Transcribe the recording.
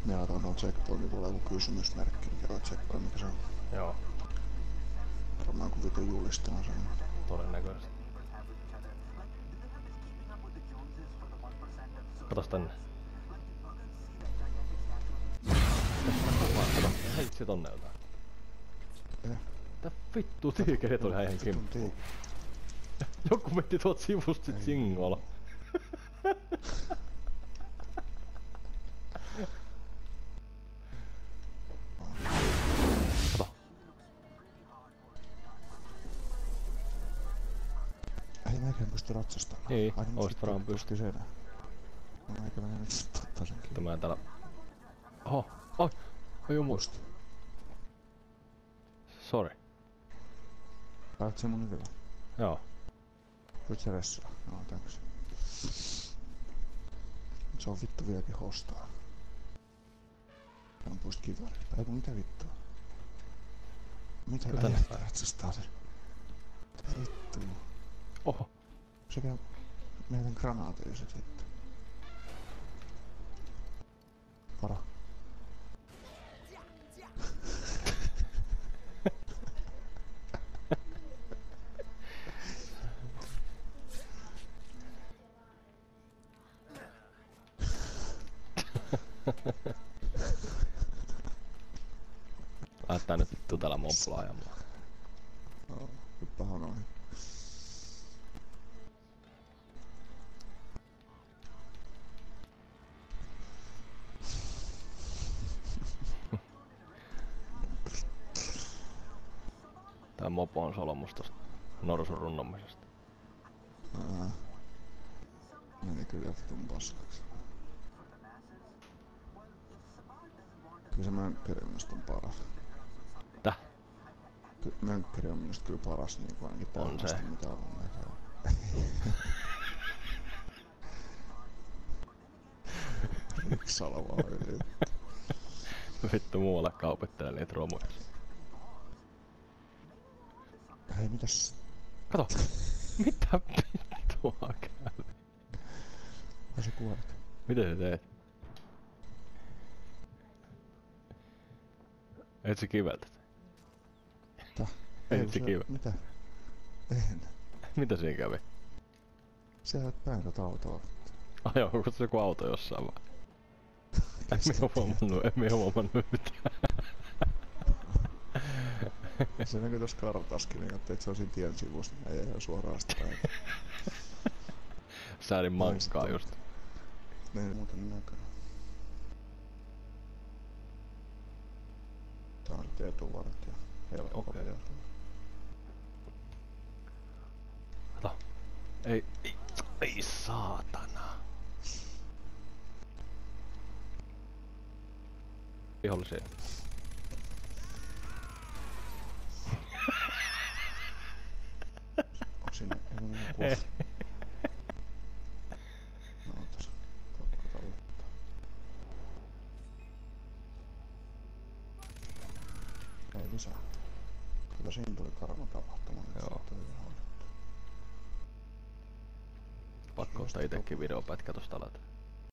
Minä otan tuon checkpointin, tulee joku kysymysmerkki, niin kerroin tsekkaan mikä se on. Joo. Varmaan kun vitun julistaa sen. Todennäköisesti. Katos tänne. Kato, heitsi tonne jotain. Tää vittu tiikeri tuli häihin kimppuun. Joku meni tuot sivusta sit singolla. Kato. Ei mäkään pysty ratsastamaan. Ei, oisit varmaan pysty senä. No eikä mennä nyt totta senkin. Tämä täällä... Oho, oi! Oi jumusta. Sori. Pääät se mun yllä? Joo. Nyt se ressaa. No, thanks. Se on vittu vieläkin hostaa. On puist kivarit. Ei kun mitä vittua? Mitä äijät ratsastaa se? Mitä vittua? Oho. Se käy meidän granaateja se sitten. Varo. Laittaa nyt vittu täällä moplaajamaan. Joo, hyppähän ohi. Tää mopo on solmus tosta norsun runnomisesta. Meni kyllä vitun paskaksi. Kyllä se mönkkäriomista on paras. Täh? Mönkkäriomista kyllä paras niinku ainakin On se. mitä on näkään. Salvaa yli. Vittu muualle kaupittelee niitä romuja. Hei mitäs? Kato! Mitä vittua käy? Ai sä kuolet? Mitä sä teet? Et sä kiveltä? Täh? Ei se kivel. Mitä? En. Mitä siinä kävi? Sä et päivät autoa. Ai onko se joku auto jossain vai? En minä huomannut mitään. Se näkyy tossa kartaskin, niin että se on siinä tien sivussa, niin ei suoraan sitä päin. Säädin mankkaa just. Ne ei muuten näkyy. Tää on sitten etuvartija. Helppo Okei. vielä. Kato. Ei saatana. Vihollisia. Onko siinä joku kuolla? No otas. Pakko tallettaa. Ei lisää. Kyllä siinä tuli karma tapahtuma. Joo. Pakko ottaa itekin videopätkä tosta alata.